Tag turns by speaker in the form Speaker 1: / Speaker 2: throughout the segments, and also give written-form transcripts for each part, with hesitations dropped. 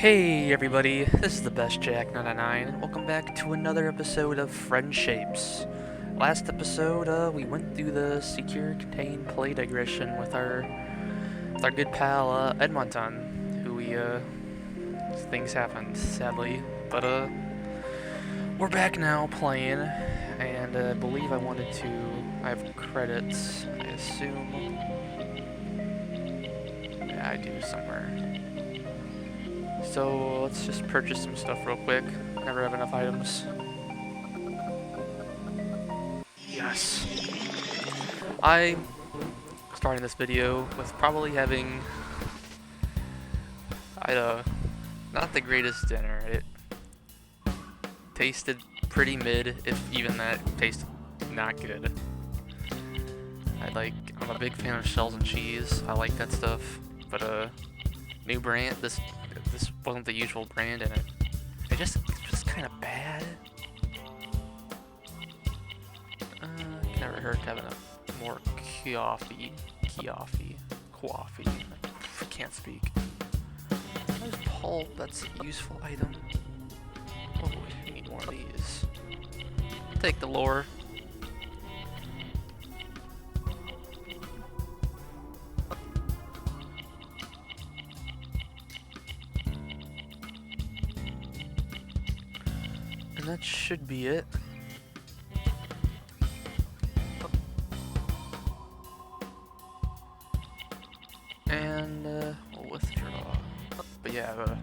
Speaker 1: Hey everybody, this is the best Jack 99. Welcome back to another episode of Friendshapes. Last episode, we went through the secure, contain, play digression with our good pal Edmonton, who things happened sadly, but we're back now playing, and I believe I have credits. I assume, yeah, I do somewhere. So let's just purchase some stuff real quick. Never have enough items. Yes. I'm starting this video with probably having I not the greatest dinner. It tasted pretty mid, if even that tasted not good. I'm a big fan of shells and cheese. I like that stuff. But new brand. This wasn't the usual brand, and it just kind of bad. Never hurt having a more coffee. I can't speak. There's pulp. That's a useful item. Oh, we need more of these. Take the lore. And that should be it. And we'll withdraw. But yeah,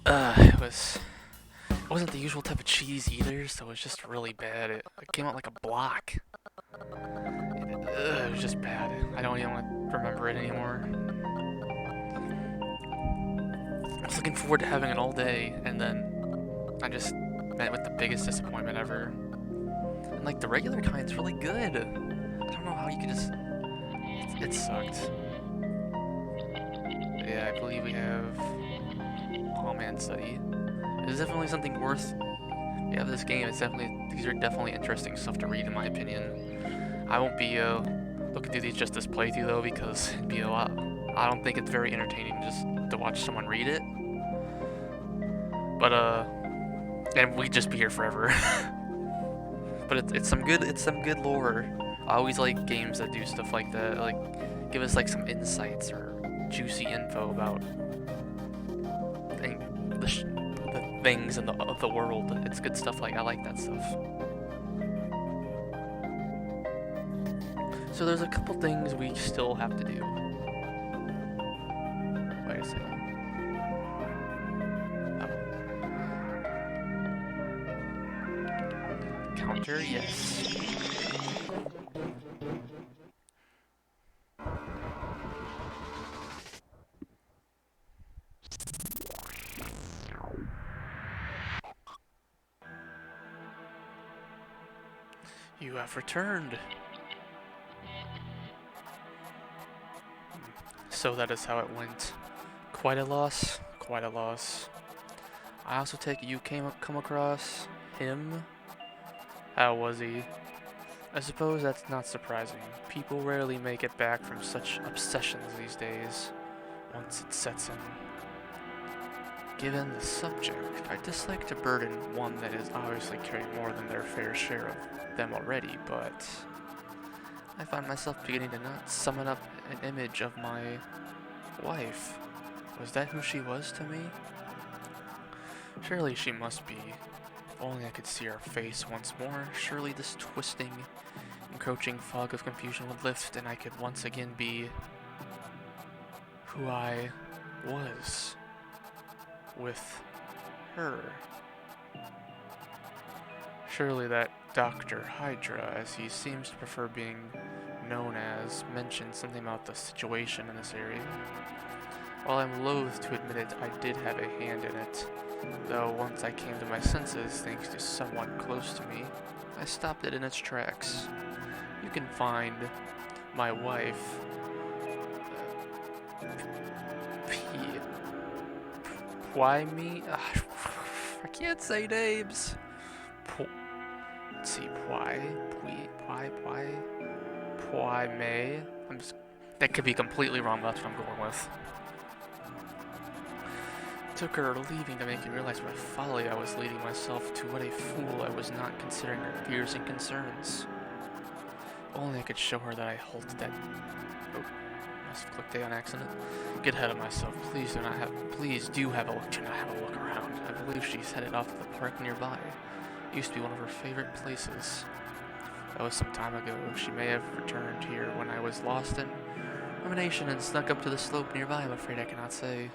Speaker 1: it wasn't the usual type of cheese either, so it was just really bad. It came out like a block. It was just bad. I don't even want to remember it anymore. I was looking forward to having it all day, and then I just met with the biggest disappointment ever. And like the regular kind's really good. I don't know how you could just. It sucked. But yeah, I believe we have Lawman Study. It's definitely something worth. Yeah, this game. These are definitely interesting stuff to read in my opinion. I won't be looking through these just this playthrough though, because it'd be a lot. I don't think it's very entertaining just to watch someone read it. But and we'd just be here forever. But it's some good lore. I always like games that do stuff like that, like give us like some insights or juicy info about the things of the world. It's good stuff. I like that stuff. So there's a couple things we still have to do. Wait a second. Counter, yes. You have returned. So that is how it went. Quite a loss. Quite a loss. I also take it you come across him. How was he? I suppose that's not surprising. People rarely make it back from such obsessions these days, once it sets in. Given the subject, I dislike to burden one that is obviously carrying more than their fair share of them already, but I find myself beginning to not summon up an image of my wife. Was that who she was to me? Surely she must be. If only I could see her face once more, surely this twisting, encroaching fog of confusion would lift and I could once again be who I was with her. Surely that Dr. Hydra, as he seems to prefer being known as, mentioned something about the situation in this area. While I'm loath to admit it, I did have a hand in it. Though once I came to my senses, thanks to someone close to me, I stopped it in its tracks. You can find my wife, why me? I can't say names. Let's see, why may? That could be completely wrong. That's what I'm going with. Took her leaving to make me realize what a folly I was leading myself to, what a fool I was not considering her fears and concerns. Only I could show her that I halted that. Oh, must have clicked A on accident. Get ahead of myself. Please do not have. Please do have a look. Do not have a look around. I believe she's headed off to the park nearby. It used to be one of her favorite places. That was some time ago. She may have returned here when I was lost in rumination and snuck up to the slope nearby. I'm afraid I cannot say.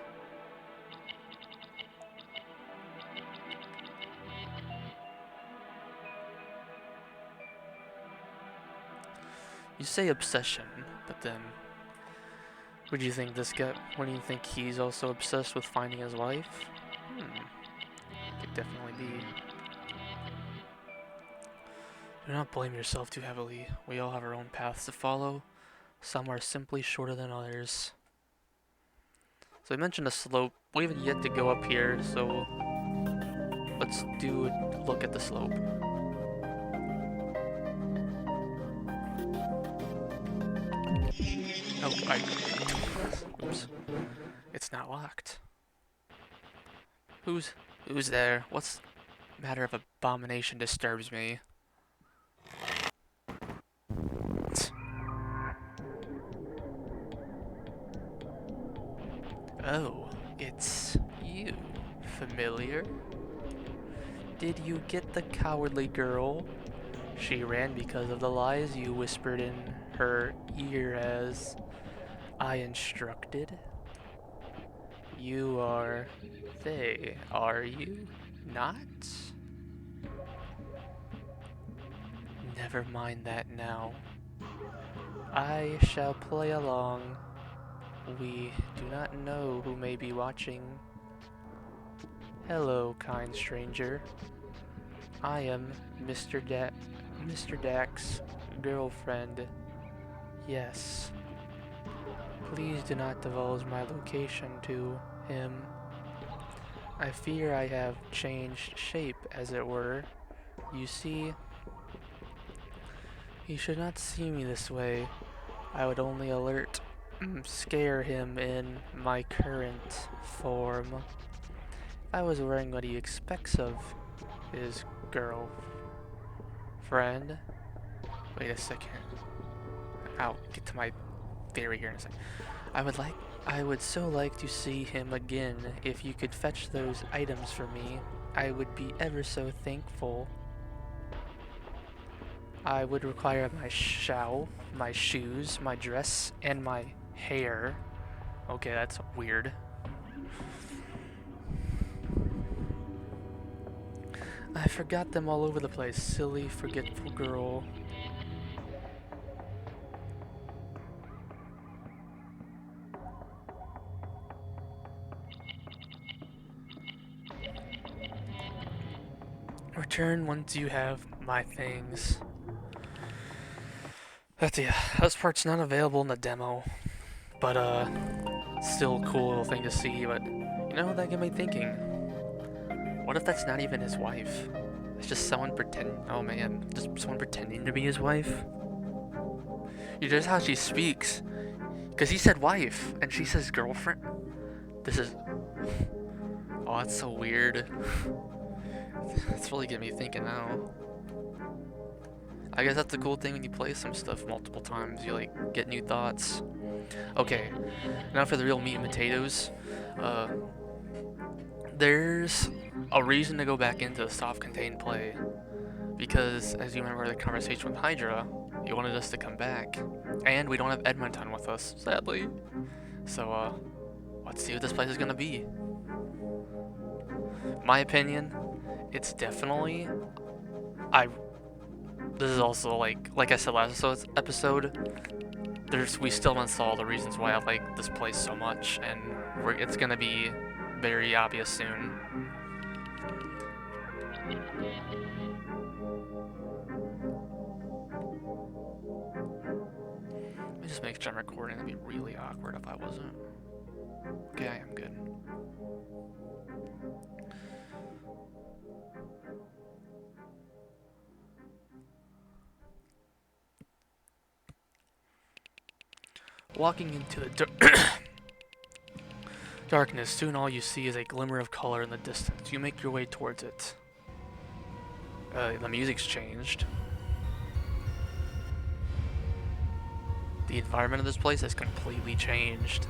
Speaker 1: You say obsession, but then, what do you think this guy? What do you think he's also obsessed with finding his wife? Could definitely be. Do not blame yourself too heavily. We all have our own paths to follow. Some are simply shorter than others. So I mentioned a slope. We haven't yet to go up here, so let's do a look at the slope. Oh, oops. It's not locked. Who's there? What's matter of abomination disturbs me? Oh, it's you. Familiar? Did you get the cowardly girl? She ran because of the lies you whispered in her ear as I instructed. You are they, are you not? Never mind that now. I shall play along. We do not know who may be watching. Hello, kind stranger. I am Mr. Dax's girlfriend. Yes. Please do not divulge my location to him. I fear I have changed shape, as it were. You see, he should not see me this way. I would only scare him in my current form. If I was wearing what he expects of his girlfriend. Wait a second. I'll get to my theory here in a second. I would so like to see him again. If you could fetch those items for me, I would be ever so thankful. I would require my my shoes, my dress, and my hair. Okay, that's weird. I forgot them all over the place. Silly, forgetful girl. Return once you have my things. This part's not available in the demo, but still a cool little thing to see. But you know, that got me thinking. What if that's not even his wife? It's just someone pretending. Oh man, just someone pretending to be his wife. You notice how she speaks, because he said wife and she says girlfriend. This is. Oh, that's so weird. It's really getting me thinking now. I guess that's the cool thing when you play some stuff multiple times. You like get new thoughts. Okay, now for the real meat and potatoes. There's a reason to go back into the soft-contained play, because as you remember the conversation with Hydra, he wanted us to come back, and we don't have Edmonton with us, sadly. So let's see what this place is gonna be. My opinion, it's definitely. This is also like I said last episode. We still haven't saw the reasons why I like this place so much, and it's gonna be very obvious soon. Let me just make sure I'm recording. That'd be really awkward if I wasn't. Okay, I am good. Walking into the Darkness. Soon all you see is a glimmer of color in the distance. You make your way towards it. The music's changed. The environment of this place has completely changed.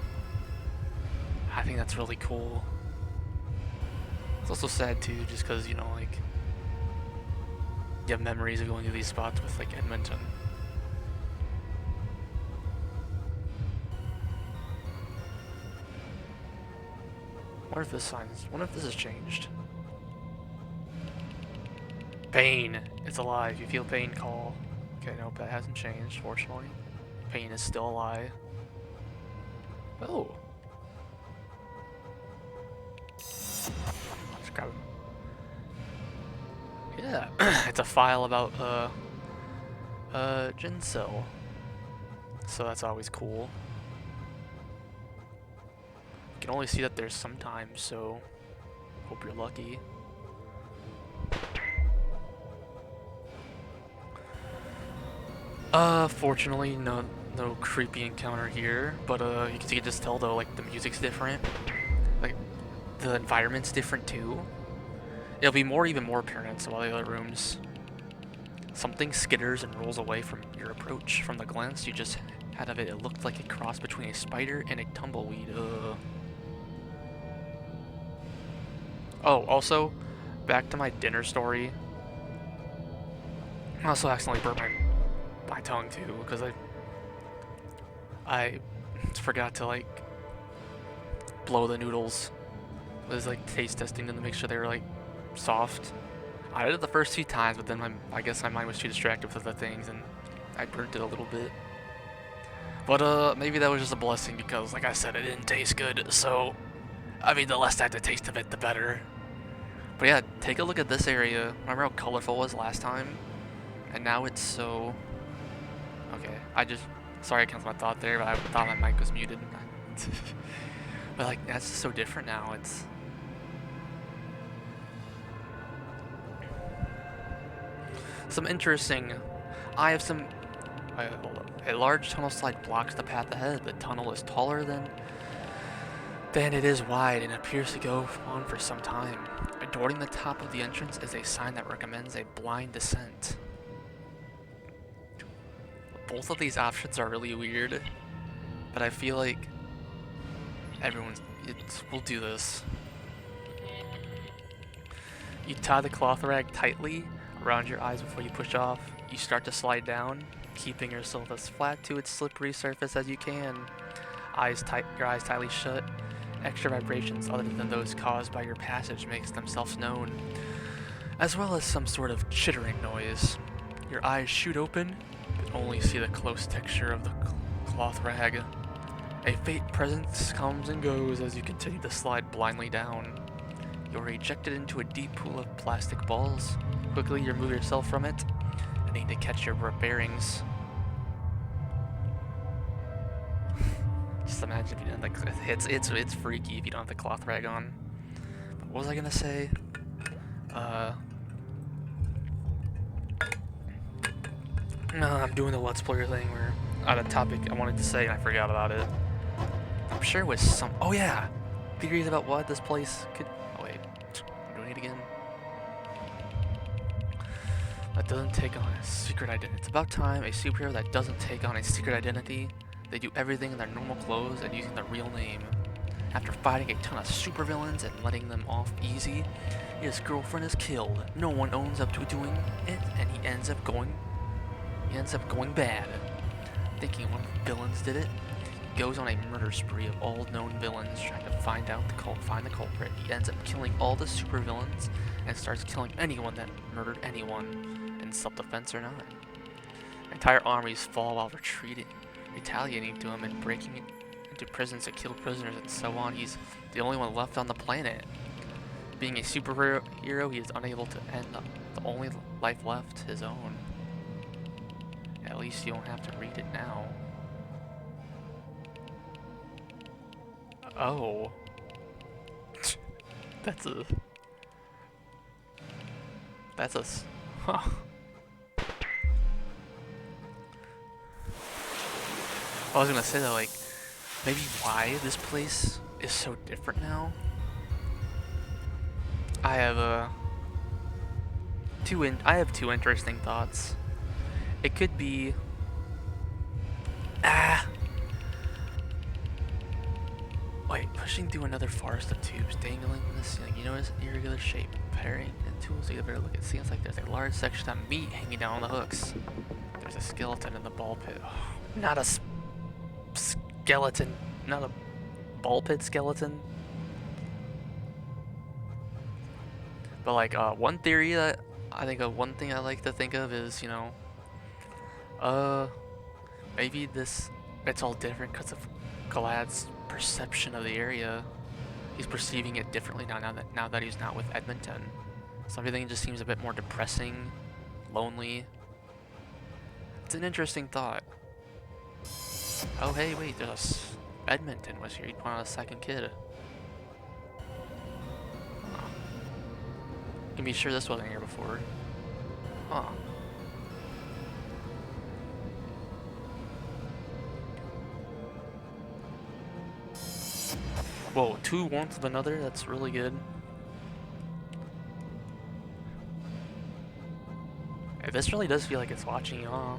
Speaker 1: I think that's really cool. It's also sad too, just because, you know, like, you have memories of going to these spots with, like, Edmonton. What if this signs? What if this has changed? Pain. It's alive. You feel pain, call. Okay, nope, that hasn't changed, fortunately. Pain is still alive. Oh. Let's grab it. Yeah, it's a file about, Ginsel. So that's always cool. You can only see that there's sometimes, so hope you're lucky. Fortunately, no creepy encounter here, but you can just tell though, like, the music's different, like the environment's different too. It'll be even more apparent in some of the other rooms. Something skitters and rolls away from your approach. From the glance you just had of it, it looked like a cross between a spider and a tumbleweed. Oh, also, back to my dinner story. I also accidentally burnt my tongue too, because I forgot to, like, blow the noodles. I was, like, taste testing them to make sure they were, like, soft. I did it the first few times, but then I guess my mind was too distracted with other things, and I burnt it a little bit. But maybe that was just a blessing, because, like I said, it didn't taste good. So, I mean, the less I had to taste of it, the better. But yeah, take a look at this area. Remember how colorful it was last time? And now it's so... Okay, sorry I canceled my thought there, but I thought my mic was muted. But, like, that's just so different now. It's... Some interesting... I have some... hold up. A large tunnel slide blocks the path ahead. The tunnel is taller than it is wide and appears to go on for some time. Adorning the top of the entrance is a sign that recommends a blind descent. Both of these options are really weird, but I feel like we'll do this. You tie the cloth rag tightly around your eyes before you push off. You start to slide down, keeping yourself as flat to its slippery surface as you can. Your eyes tightly shut. Extra vibrations other than those caused by your passage makes themselves known, as well as some sort of chittering noise. Your eyes shoot open, but only see the close texture of the cloth rag. A faint presence comes and goes as you continue to slide blindly down. You're ejected into a deep pool of plastic balls. Quickly, you remove yourself from it and need to catch your bearings. Just imagine if you didn't, like, it's freaky if you don't have the cloth rag on. But what was I gonna say? No, I'm doing the Let's Player thing where I had a topic I wanted to say and I forgot about it. I'm sure it was some... Oh yeah! Theories about what this place could... Oh wait, I'm doing it again. That doesn't take on a secret identity. It's about time a superhero that doesn't take on a secret identity. They do everything in their normal clothes and using their real name. After fighting a ton of supervillains and letting them off easy, his girlfriend is killed. No one owns up to doing it, and he ends up going bad. Thinking one of the villains did it, he goes on a murder spree of all known villains, trying to find the culprit. He ends up killing all the supervillains and starts killing anyone that murdered anyone, in self-defense or not. Entire armies fall while retaliating to him and breaking into prisons to kill prisoners and so on. He's the only one left on the planet. Being a superhero, he is unable to end up the only life left, his own. At least you don't have to read it now. Oh. Huh. I was gonna say that, like, maybe why this place is so different now. I have two interesting thoughts. It could be wait, pushing through another forest of tubes dangling from the ceiling. You notice an irregular shape, pairing and tools together. Look, it seems like there's a large section of meat hanging down on the hooks. There's a skeleton in the ball pit. Not a skeleton, not a ball pit skeleton. But like one theory that I think of, one thing I like to think of is, you know, maybe it's all different because of Galad's perception of the area. He's perceiving it differently now that he's not with Edmonton. So everything just seems a bit more depressing, lonely. It's an interesting thought. Oh hey, wait, Edmonton was here. He wanted a second kid. Huh. Can be sure this wasn't here before. Huh. Whoa, two warmth of another? That's really good. Hey, this really does feel like it's watching you, huh?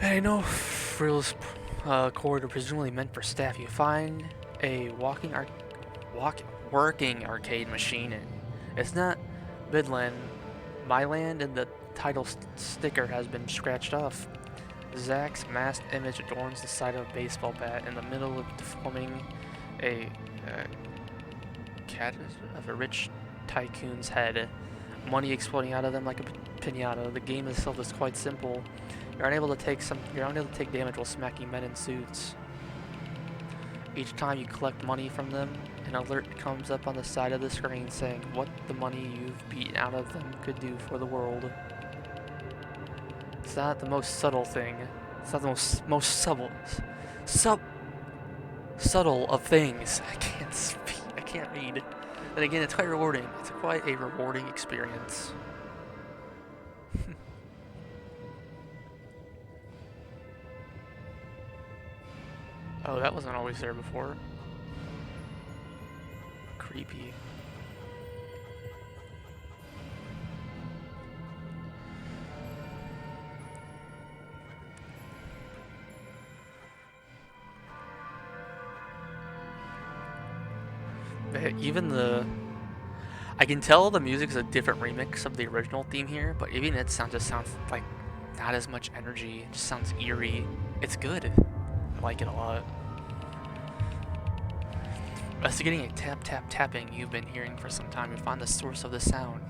Speaker 1: I know Frill's corridor presumably meant for staff. You find a working arcade machine. It's not Midland, my land, and the title sticker has been scratched off. Zach's masked image adorns the side of a baseball bat in the middle of forming a cat of a rich tycoon's head. Money exploding out of them like a pinata. The game itself is quite simple. You're unable to take damage while smacking men in suits. Each time you collect money from them, an alert comes up on the side of the screen saying what the money you've beaten out of them could do for the world. It's not the most subtle thing. It's not the most subtle of things. I can't speak. I can't read. And again, it's quite rewarding. It's quite a rewarding experience. Oh, that wasn't always there before. Creepy. Even I can tell the music's a different remix of the original theme here, but even it just sounds like not as much energy. It just sounds eerie. It's good. I like it a lot. Investigating a tapping you've been hearing for some time, you find the source of the sound.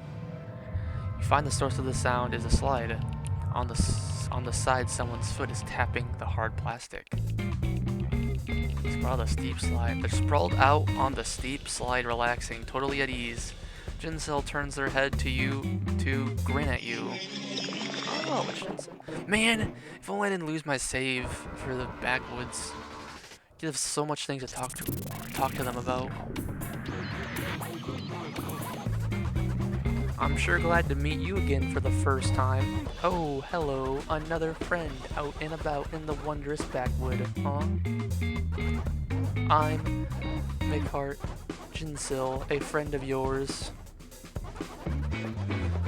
Speaker 1: You find the source of the sound is a slide. On the side, someone's foot is tapping the hard plastic. Sprawled a steep slide. They're sprawled out on the steep slide, relaxing, totally at ease. Jinsel turns their head to you to grin at you. Oh, man! If only I didn't lose my save for the backwoods. You have so much things to talk to them about. I'm sure glad to meet you again for the first time. Oh, hello, another friend out and about in the wondrous backwood, huh? I'm Makehart Jinsil, a friend of yours.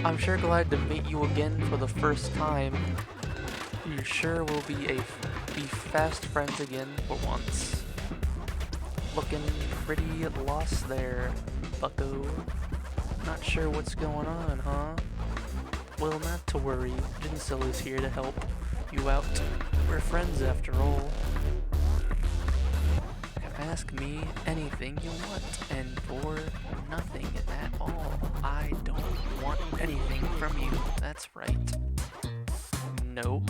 Speaker 1: I'm sure glad to meet you again for the first time. You sure will be fast friends again for once. Looking pretty lost there, bucko. Not sure what's going on, huh? Well, not to worry. Jinsil is here to help you out. We're friends after all. Ask me anything you want, and for nothing at all. I don't want anything from you. That's right. No.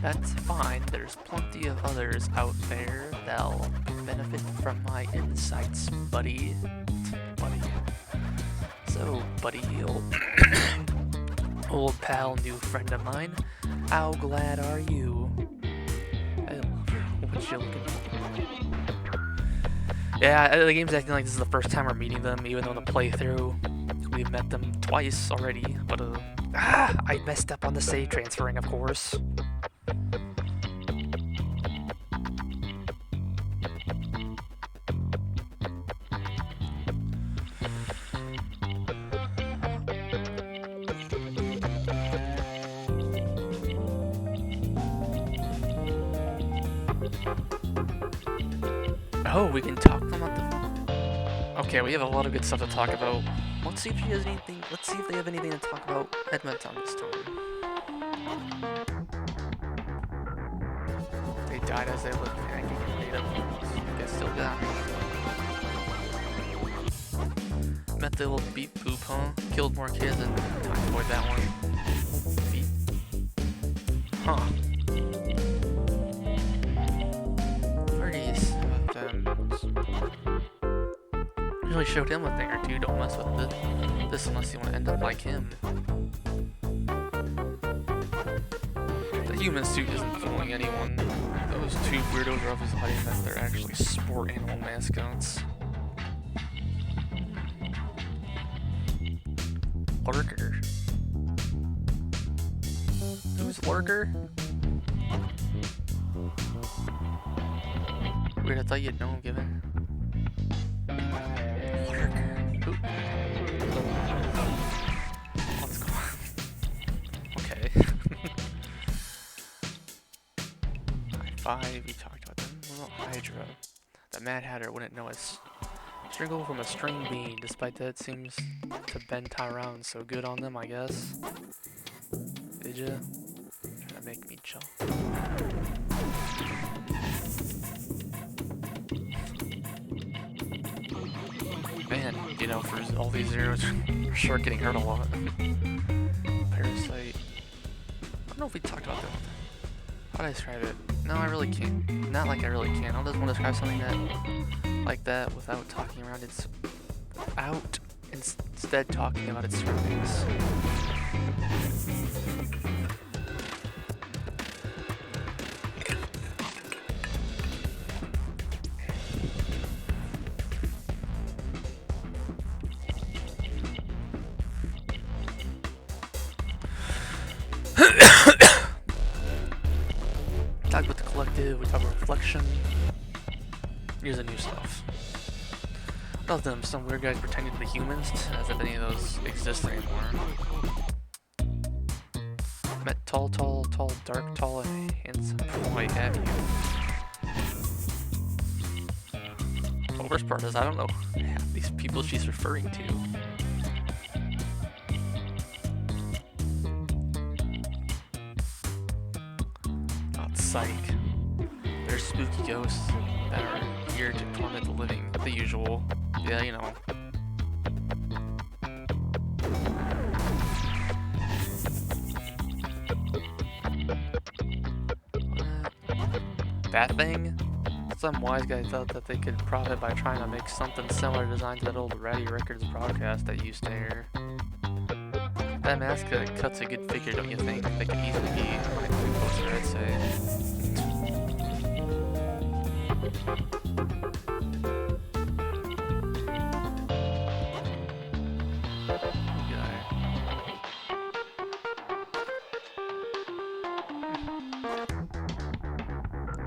Speaker 1: That's fine. There's plenty of others out there that'll benefit from my insights, buddy. So, buddy, old pal, new friend of mine, how glad are you? What you looking for? Yeah, the game's acting like this is the first time we're meeting them, even though in the playthrough technically met them twice already, but I messed up on the save transferring, of course. Oh, we can talk about the... Okay, we have a lot of good stuff to talk about. Let's see if she has anything. Let's see if they have anything to talk about Edmonton this time. They died as they lived. I can read them. You guys still got me. Met the little beat poop, huh? Killed more kids and time to avoid that one. Beat. Huh. Pretty about them. Really showed him a thing or two. Don't mess with this unless you want to end up like him. The human suit isn't fooling anyone. Those two weirdos are obviously hiding that they're actually sport animal mascots. Lurker. Who's Lurker? Weird, I thought you'd know him given. What's going on? Okay. High 5, we talked about them. What about Hydra? The Mad Hatter wouldn't know us. Stringle from a string bean. Despite that, it seems to bend around. So good on them, I guess. Did ya? Trying to make me jump. Man, you know, for all these zeros, we're sure getting hurt a lot. Parasite. I don't know if we talked about that. How do I describe it? No, I really can't. Not like I really can. I'll just want to describe something that, like that, without talking around its out, instead talking about its surroundings. Talk about the collective, we talk about reflection. Here's the new stuff. Of them, some weird guys pretending to be humans, as if any of those exist anymore. Met tall, dark, tall, and handsome. Boy, have you. The worst part is I don't know half these people she's referring to. Psych. There's spooky ghosts that are here to torment the living. The usual. Yeah, you know. That thing? Some wise guy thought that they could profit by trying to make something similar design to that old Ratty Records broadcast that used to air. That mask cuts a good figure, don't you think? They could easily be on a movie poster, I'd say.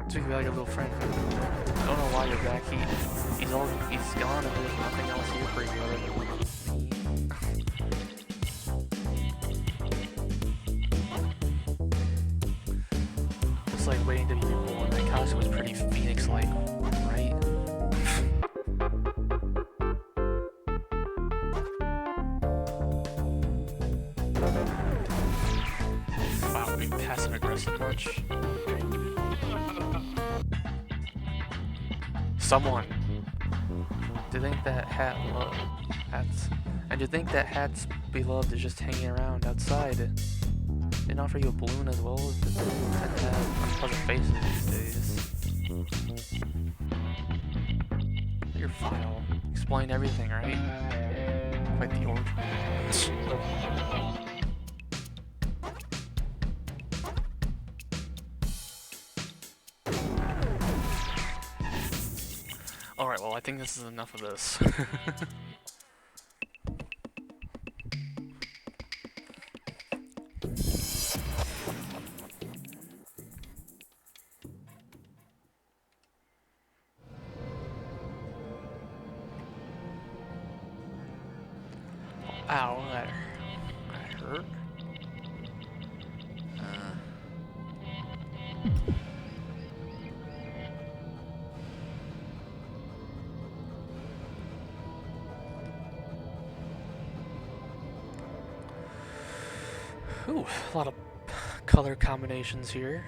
Speaker 1: Speak about your little friend. I don't know why you're back. He's gone and there's nothing else here for you other than me. It's like waiting to be reborn. That costume was pretty Phoenix-like, right? Wow, being passive-aggressive much. Someone. Do you think that do you think that hat's beloved is just hanging around outside? Didn't offer you a balloon as well? They tend to have unpleasant faces these days. Your file. Explain everything, right? Quite the origin. Alright, well, I think this is enough of this. Ow, that hurt. Ooh, a lot of color combinations here.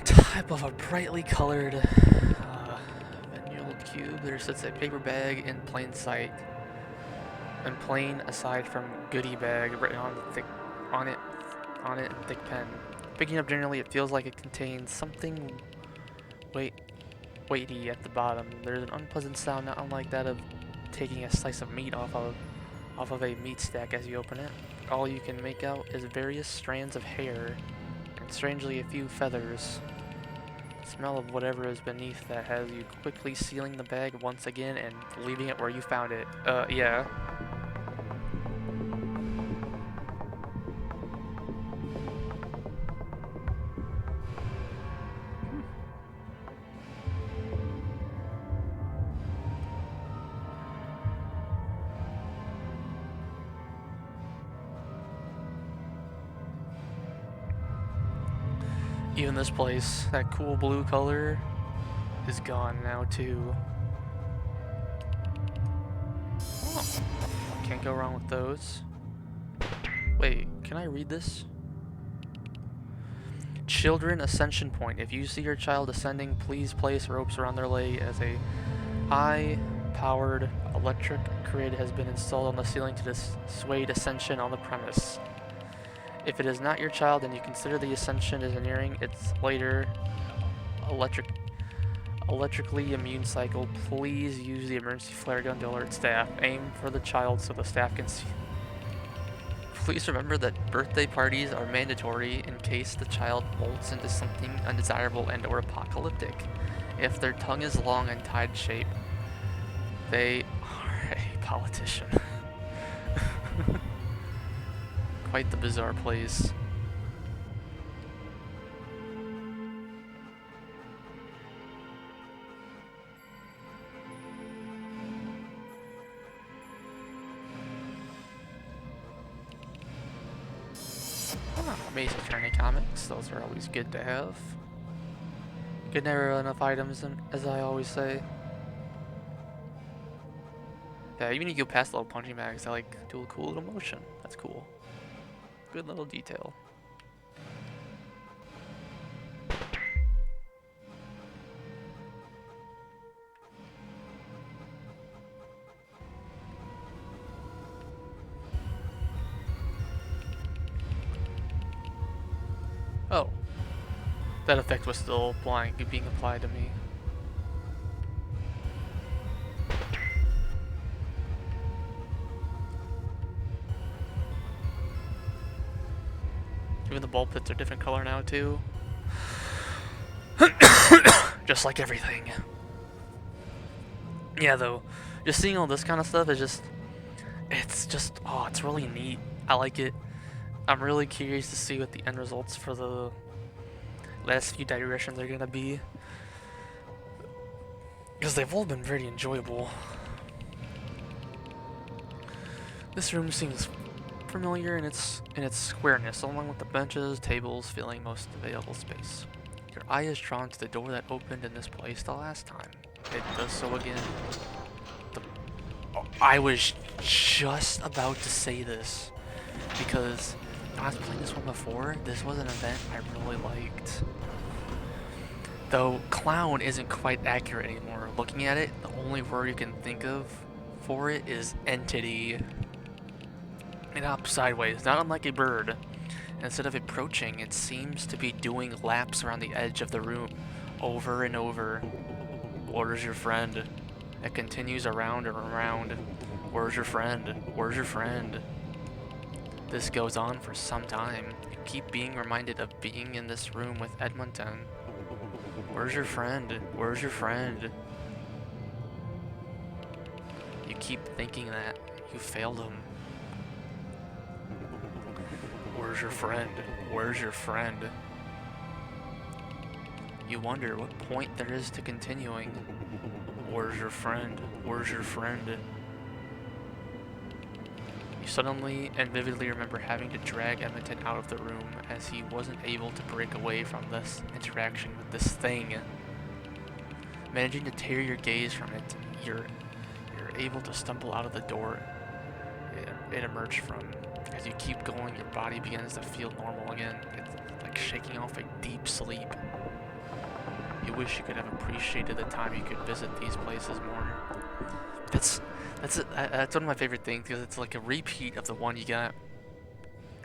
Speaker 1: Type of a brightly colored vinyl cube. There sits a paper bag in plain sight, and plain aside from goodie bag written on it in thick pen. Picking up generally, it feels like it contains something weighty at the bottom. There's an unpleasant sound, not unlike that of taking a slice of meat off of a meat stack as you open it. All you can make out is various strands of hair, and strangely a few feathers. The smell of whatever is beneath that has you quickly sealing the bag once again and leaving it where you found it. Yeah. Even this place, that cool blue color, is gone now too. Oh, can't go wrong with those. Wait, can I read this? Children Ascension Point. If you see your child ascending, please place ropes around their leg as a high-powered electric grid has been installed on the ceiling to dissuade ascension on the premise. If it is not your child and you consider the ascension is nearing its later electrically immune cycle, please use the emergency flare gun to alert staff. Aim for the child so the staff can see. Please remember that birthday parties are mandatory in case the child molts into something undesirable and or apocalyptic. If their tongue is long and tied shape, they are a politician. Quite the bizarre place. Amazing Attorney comics, those are always good to have. Good never have enough items, as I always say. Yeah, even if you go past the little punching bags, they like do a cool little motion. That's cool. Good little detail. Oh. That effect was still being applied to me. Even the ball pits are different color now too. Just like everything. Yeah, though, just seeing all this kind of stuff is it's really neat. I like it. I'm really curious to see what the end results for the last few digressions are gonna be, because they've all been very enjoyable. This room seems familiar in its squareness, along with the benches, tables filling most available space. Your eye is drawn to the door that opened in this place the last time. It does so again. I was just about to say this, because I was playing this one before. This was an event I really liked. Though clown isn't quite accurate anymore. Looking at it, the only word you can think of for it is entity. It hops sideways, not unlike a bird. Instead of approaching, it seems to be doing laps around the edge of the room, over and over. Where's your friend? It continues around and around. Where's your friend? Where's your friend? This goes on for some time. You keep being reminded of being in this room with Edmonton. Where's your friend? Where's your friend? You keep thinking that you failed him. Where's your friend? Where's your friend? You wonder what point there is to continuing. Where's your friend? Where's your friend? You suddenly and vividly remember having to drag Edmonton out of the room as he wasn't able to break away from this interaction with this thing. Managing to tear your gaze from it, you're able to stumble out of the door it emerged from. As you keep going, your body begins to feel normal again. It's like shaking off a deep sleep. You wish you could have appreciated the time you could visit these places more. That's one of my favorite things because it's like a repeat of the one you got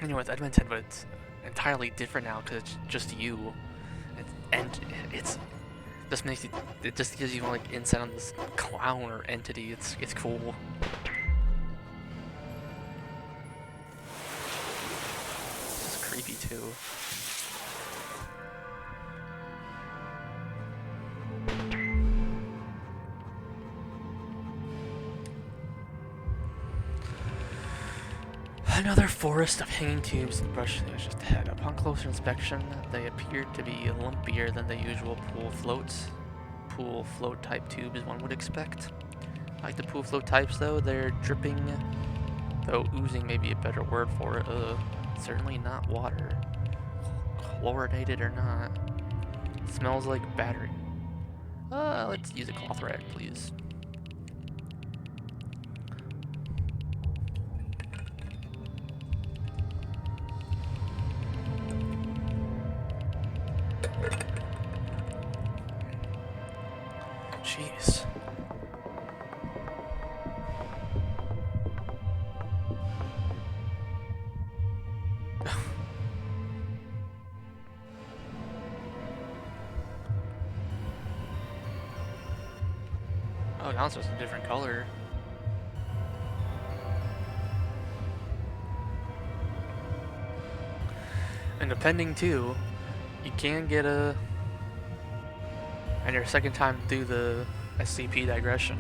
Speaker 1: with Edmonton, but it's entirely different now because it's just you, and it's just makes you. It just gives you like insight on this clown or entity. It's cool. It's just creepy too. Another forest of hanging tubes and brush is just ahead. Upon closer inspection, they appeared to be lumpier than the usual pool float type tubes one would expect. Like the pool float types though, they're dripping, though oozing may be a better word for it. Certainly not water. Chlorinated or not. Smells like battery. Let's use a cloth rag, please. Jeez. Oh, now it's just a different color. And depending too, you can get and your second time through the SCP digression.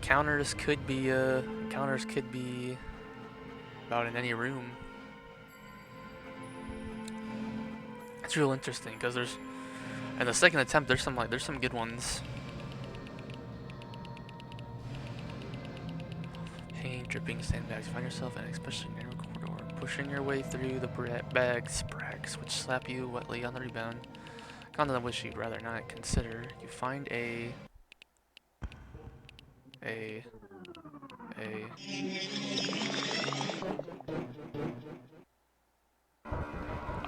Speaker 1: Counters could be about in any room. It's real interesting because in the second attempt there's some good ones. Hanging, dripping sandbags. Find yourself in an especially narrow corridor, pushing your way through the bags, which slap you wetly on the rebound. Content which you'd rather not consider. You find a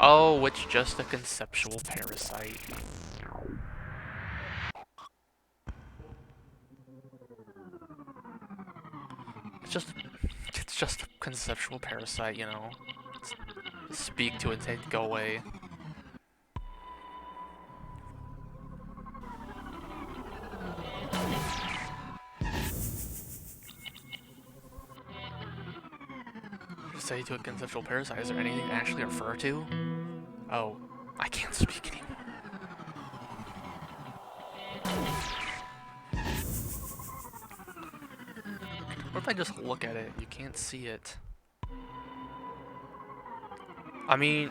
Speaker 1: oh, it's just a conceptual parasite. It's just a conceptual parasite, you know. Speak to it, say go away. Say to a conceptual parasite, is there anything to actually refer to? Oh, I can't speak anymore. What if I just look at it? You can't see it. I mean,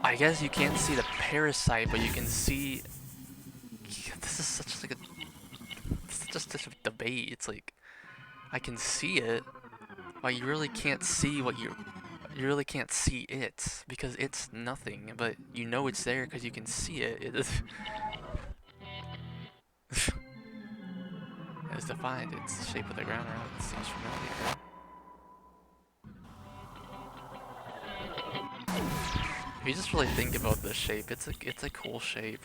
Speaker 1: I guess you can't see the parasite, but you can see. This is such like a. This is just such a debate. It's like, I can see it, but you really can't see what you really can't see it because it's nothing. But you know it's there because you can see it. As defined, it's the shape of the ground around it seems familiar. If you just really think about the shape, it's a cool shape.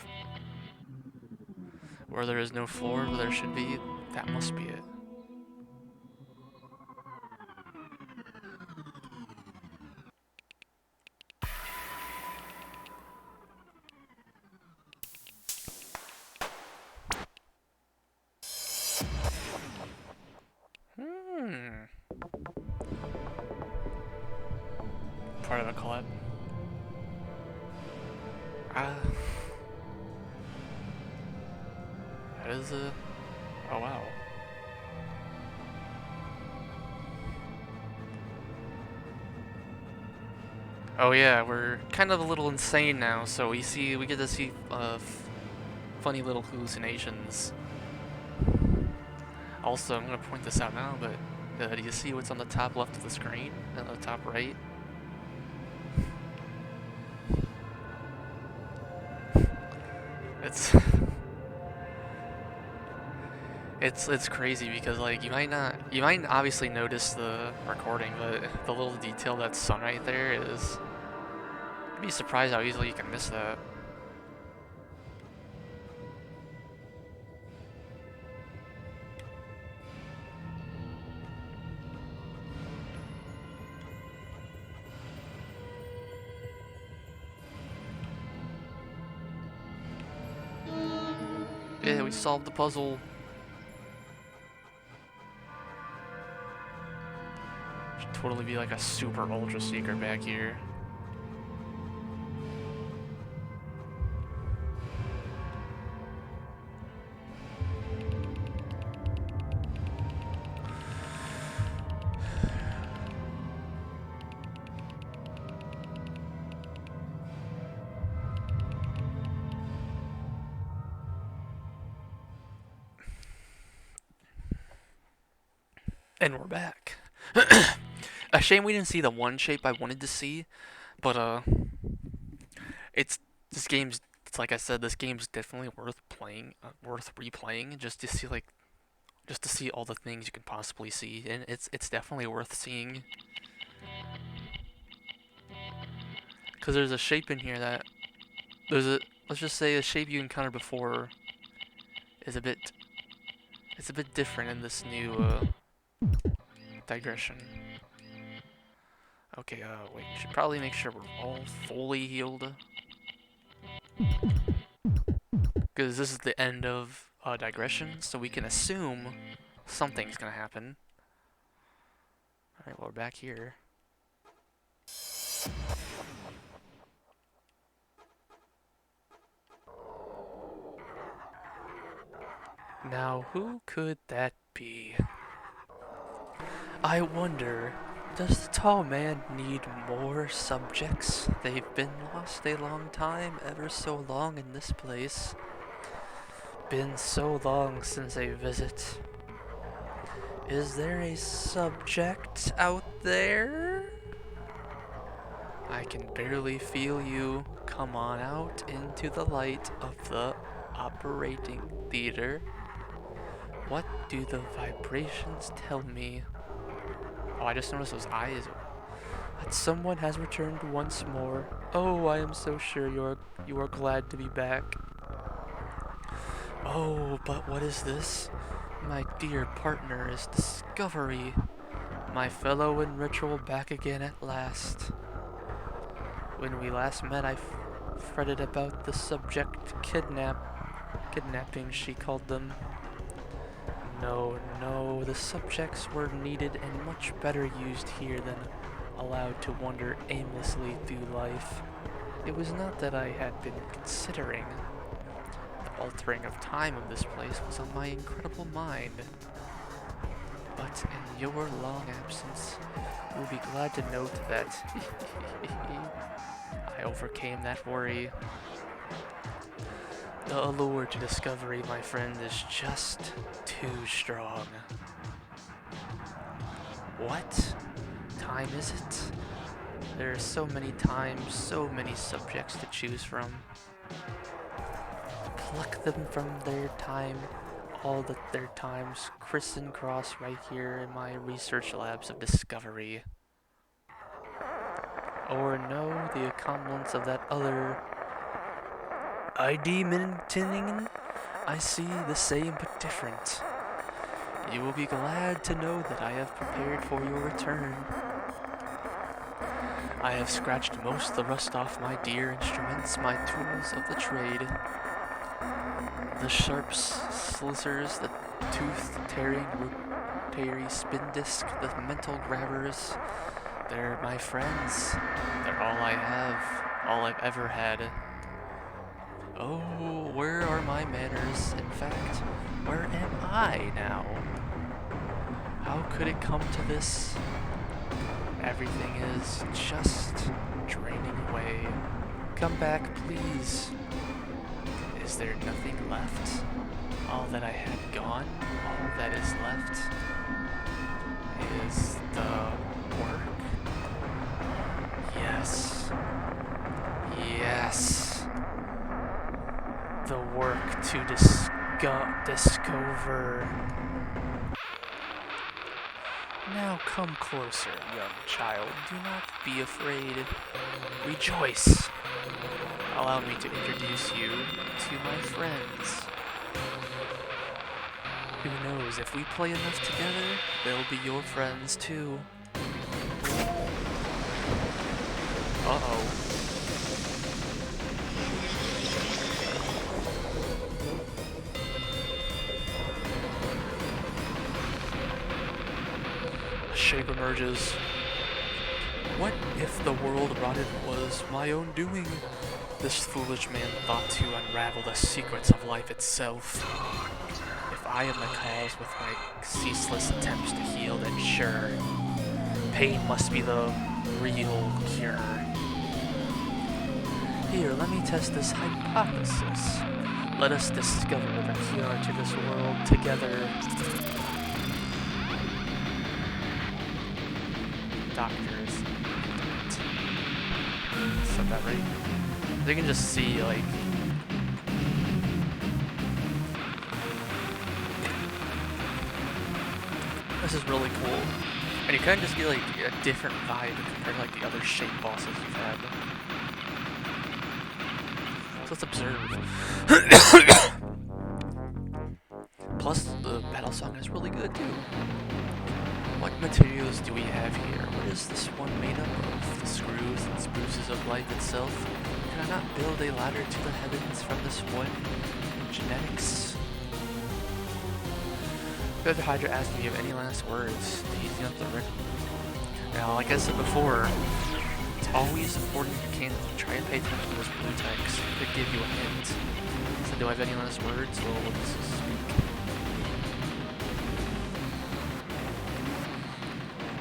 Speaker 1: Where there is no floor, where there should be, that must be it. part of a collab. That is a... Oh wow. Oh yeah, we're kind of a little insane now, so we get to see funny little hallucinations. Also, I'm gonna point this out now, but do you see what's on the top left of the screen and the top right? It's crazy because like you might obviously notice the recording, but the little detail that's sun right there is, you'd be surprised how easily you can miss that. Yeah, we solved the puzzle. Should totally be like a super ultra secret back here. And we're back. A shame we didn't see the one shape I wanted to see, but it's like I said, this game's definitely worth playing, worth replaying, just to see all the things you can possibly see, and it's definitely worth seeing. Cause there's a shape in here that let's just say a shape you encountered before is a bit different in this new digression. Okay, wait, we should probably make sure we're all fully healed. Because this is the end of digression, so we can assume something's gonna happen. Alright, well, we're back here. Now, who could that be? I wonder, does the tall man need more subjects? They've been lost a long time, ever so long in this place. Been so long since a visit. Is there a subject out there? I can barely feel you. Come on out into the light of the operating theater. What do the vibrations tell me? Oh, I just noticed those eyes. That someone has returned once more. Oh, I am so sure you are glad to be back. Oh, but what is this? My dear partner is Discovery. My fellow in ritual back again at last. When we last met, I fretted about the subject kidnapping, she called them. No, the subjects were needed and much better used here than allowed to wander aimlessly through life. It was not that I had been considering. The altering of time of this place was on my incredible mind. But in your long absence, you will be glad to note that I overcame that worry. The allure to Discovery, my friend, is just too strong. What time is it? There are so many times, so many subjects to choose from. Pluck them from their time, all their times, criss and cross right here in my research labs of Discovery. Or no, the accomplishments of that other ID minting, I see the same but different. You will be glad to know that I have prepared for your return. I have scratched most the rust off my dear instruments, my tools of the trade. The sharp slicers, the tooth-tearing rotary spin disc, the mental grabbers, They're my friends. They're all I have, all I've ever had. Oh, where are my manners? In fact, where am I now? How could it come to this? Everything is just draining away. Come back, please. Is there nothing left? All that I had gone, all that is left is the work. Yes. Yes. The work to discover. Now come closer, young child. Do not be afraid. Rejoice. Allow me to introduce you to my friends. Who knows, if we play enough together, they'll be your friends too. Uh-oh. A shape emerges. What if the world rotted was my own doing? This foolish man thought to unravel the secrets of life itself. If I am the cause with my ceaseless attempts to heal, then sure, pain must be the real cure. Here, let me test this hypothesis. Let us discover the cure to this world together. Doctors. Said that right? They can just see, like... This is really cool. And you kind of just get, like, a different vibe compared to, like, the other shape bosses you've had. So let's observe. Plus, the battle song is really good, too. What materials do we have here? What is this one made up of? The screws and spruces of life itself? Can I not build a ladder to the heavens from this one? Genetics? Feather Hydra asked me if you have any last words, teasing up the written. Now, like I said before, it's always important if you can try and pay attention to those blue text. It could give you a hint. So do I have any last words? Well, let's speak.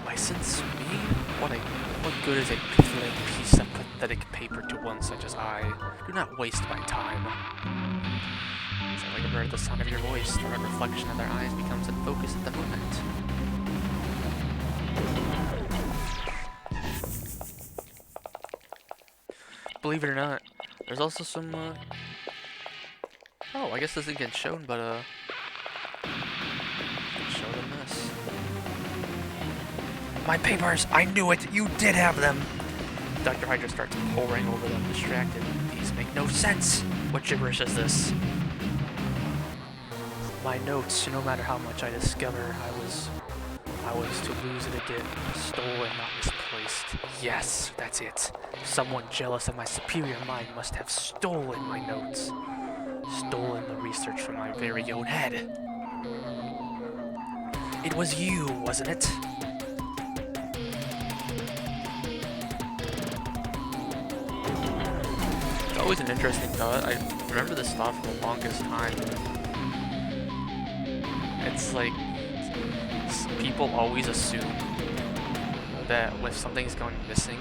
Speaker 1: License me? What good is a piddling piece of pathetic paper to one such as I? Do not waste my time. As I like heard the sound of your voice, the red reflection of their eyes becomes in focus at the moment. Believe it or not, there's also some, oh, I guess this isn't getting shown, but, show them this. My papers! I knew it! You did have them! Dr. Hydra starts poring over them, distracted. These make no sense! What gibberish is this? My notes, no matter how much I discover, I was to lose it again. Stolen, not misplaced. Yes, that's it. Someone jealous of my superior mind must have stolen my notes. Stolen the research from my very own head. It was you, wasn't it? It's always an interesting thought. I remember this thought for the longest time. It's like, people always assume that when something's going missing,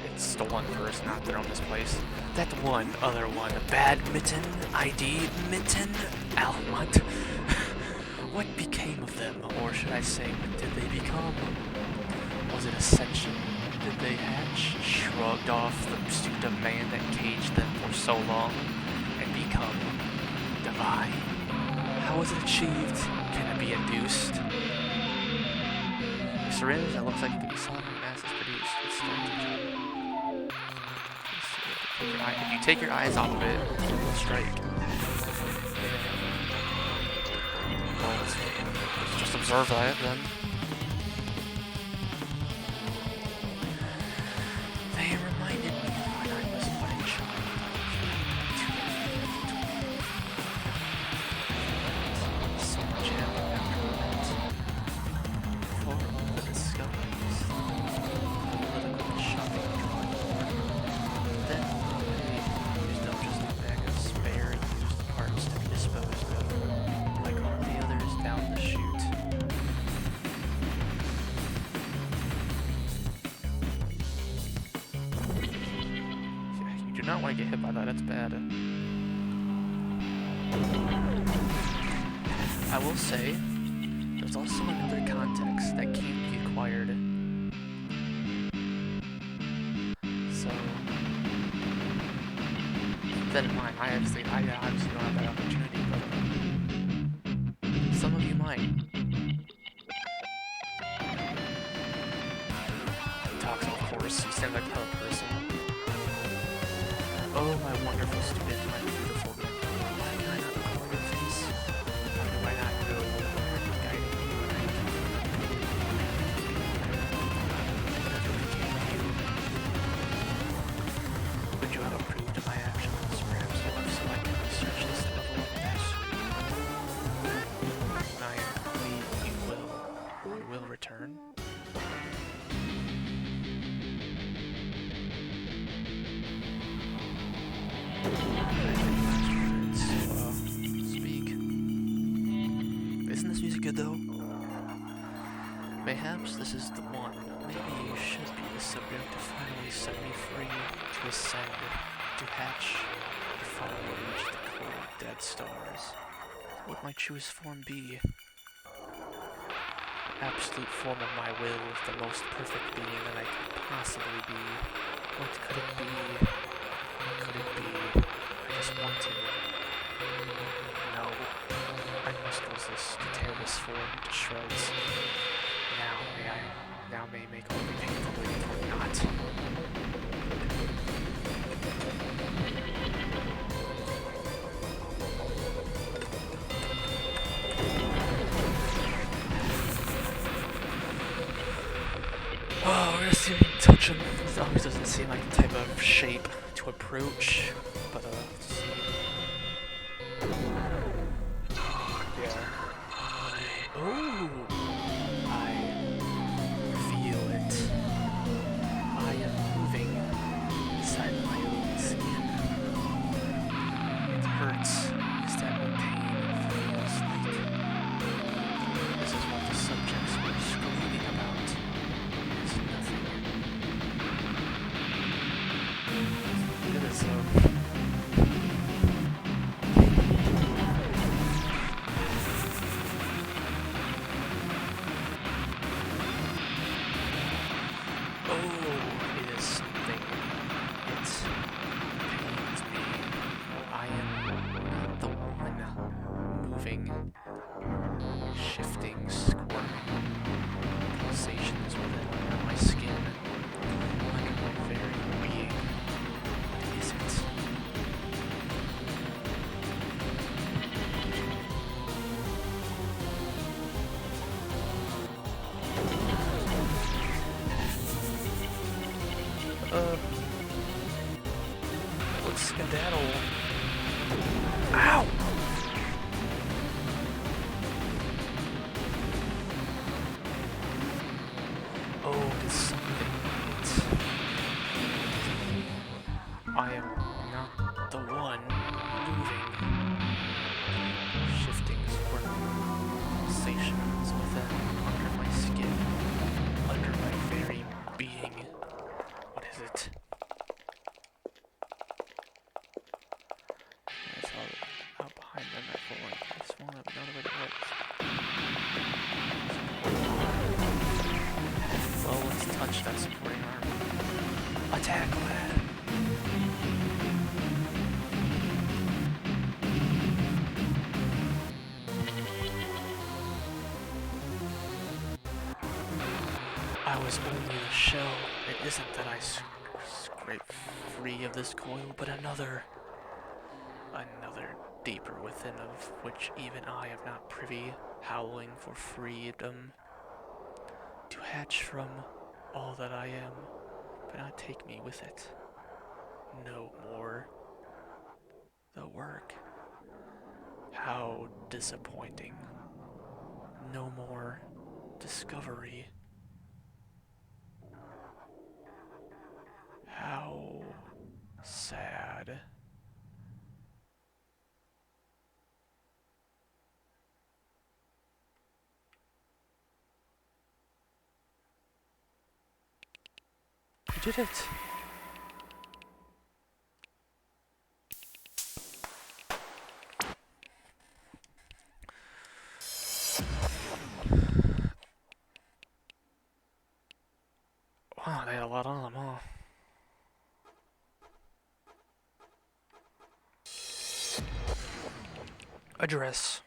Speaker 1: it's stolen first, not their own misplaced. That other one, Badminton, ID, Mitten, Almont. What became of them, or should I say, what did they become? Was it ascension? Did they hatch, shrugged off the suit of man that caged them for so long, and become divine? How was it achieved? Can it be induced? A syringe that looks like it could be solid mass is produced. It's if you take your eyes off of it, it will strike. Well, let's just observe that then. They reminded me of when I was but a child. So much happened after that. For all the discoveries. not want to get hit by that, that's bad. I will say, there's also another context that can't be acquired. So, keep that in mind. I obviously don't have that opportunity, but some of you might. Talks, of course. You stand like a person. Oh, my wonderful student, my beautiful girl. Why can I not recall your face? How do I not know where you're guiding me when I can? Whatever became of you? Would you have approved of my actions? Perhaps you left so I can research this level of mastery. When I am complete, you will return? Speak. Isn't this music good though? Perhaps this is the one. Maybe you should be the subject to finally set me free, to ascend, to hatch, and finally reach the cold, dead stars. What my truest form be? Absolute form of my will, the most perfect being that I could possibly be. What could it be? Could it be? I just want to. No. I must resist to tear this form to shreds. Now may make all the painful waiting or not. Oh, we're gonna see if we can touch him. This always doesn't seem like the type of shape to approach, but let's see. Yeah. Oh! I feel it. I am moving inside my own skin. It hurts. Is that what pain feels like? This is what the subjects were screaming about. It's nothing. Look at this though. Shifting, squirming pulsations within my skin, under my very being. What is it? What's skedaddle? Ow! I am not the one moving, shifting squirming pulsations within, under my skin, under my very being. What is it? It's all out behind them at full length. I just want to know the way it works. Well, let's touch that supporting arm. Attack, lad! I was only the shell. It isn't that I scrape free of this coil, but another deeper within, of which even I am not privy, howling for freedom. To hatch from all that I am, but not take me with it. No more. The work. How disappointing. No more discovery. How sad. You did it. address.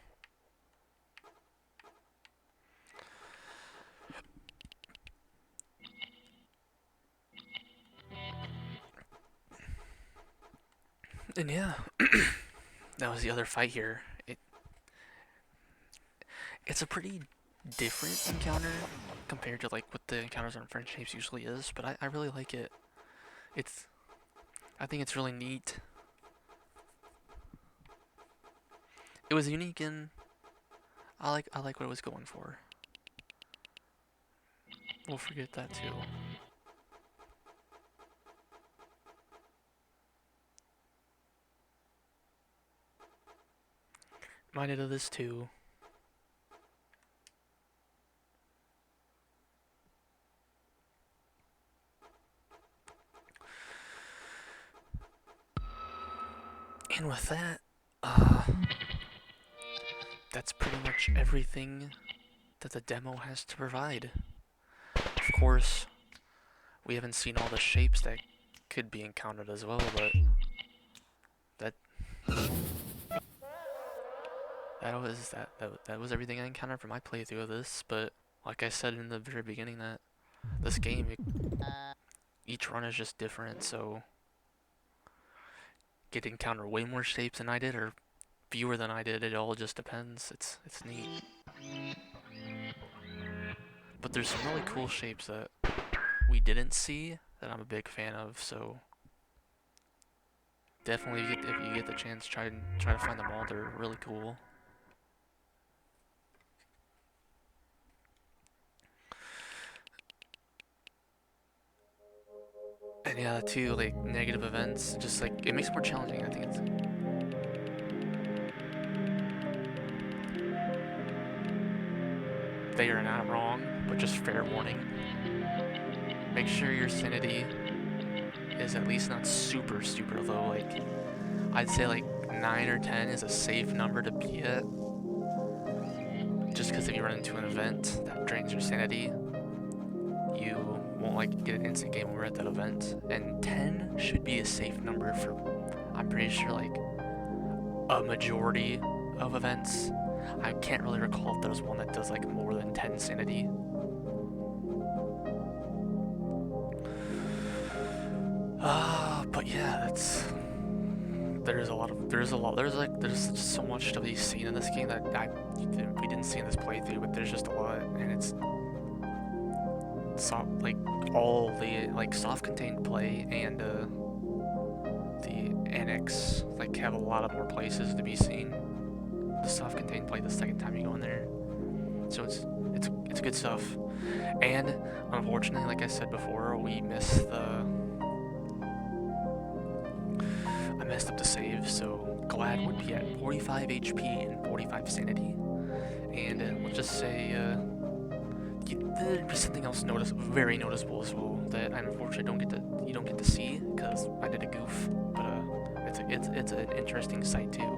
Speaker 1: And yeah, that was the other fight here. It's a pretty different encounter compared to like what the encounters on Friendships usually is, but I really like it. It's I think it's really neat. It was unique and I like what it was going for. We'll forget that too. Minded of this too. And with that, that's pretty much everything that the demo has to provide. Of course, we haven't seen all the shapes that could be encountered as well, but that was everything I encountered for my playthrough of this. But like I said in the very beginning, that this game, each run is just different, so get to encounter way more shapes than I did, or fewer than I did. It all just depends. It's neat. But there's some really cool shapes that we didn't see that I'm a big fan of. So definitely, if you get the chance, try to find them all. They're really cool. And yeah, too, like negative events, just like it makes it more challenging. I think it's. They are not wrong, but just fair warning. Make sure your sanity is at least not super low. Like, I'd say like 9 or 10 is a safe number to be at. Just because if you run into an event that drains your sanity, you won't like get an instant game over at that event. And 10 should be a safe number for, I'm pretty sure, like a majority of events. I can't really recall if there's one that does like more than 10 sanity. But yeah, there's just so much to be seen in this game that we didn't see in this playthrough, but there's just a lot, and it's like all the like soft-contained play and the annex like have a lot of more places to be seen. The self-contained play the second time you go in there, so it's good stuff. And unfortunately, like I said before, I messed up the save, so Glad would be at 45 HP and 45 sanity, and we'll just say there'd be something else very noticeable as well that I unfortunately you don't get to see because I did a goof, but it's an interesting sight too.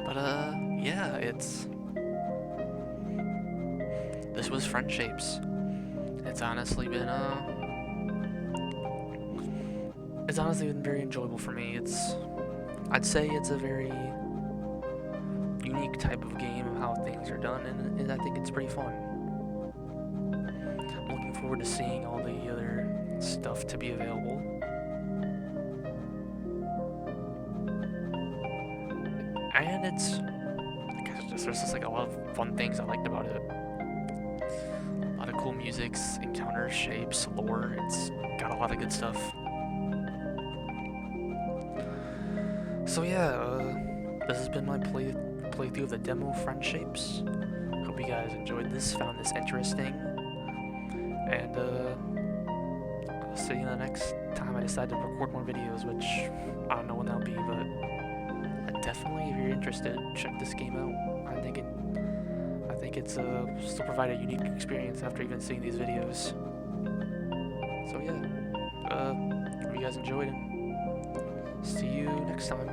Speaker 1: But yeah, this was Friendshapes. It's honestly been very enjoyable for me. I'd say it's a very unique type of game of how things are done, and I think it's pretty fun. I'm looking forward to seeing all the other stuff to be available. And there's just like a lot of fun things I liked about it. A lot of cool musics, encounters, shapes, lore. It's got a lot of good stuff. So yeah, this has been my playthrough of the demo Friendsapes. Hope you guys enjoyed this, found this interesting, and I'll see you the next time I decide to record more videos, which I don't know when that'll be, but definitely, if you're interested, check this game out. I think it's still provide a unique experience after even seeing these videos. So yeah, hope you guys enjoyed, and see you next time.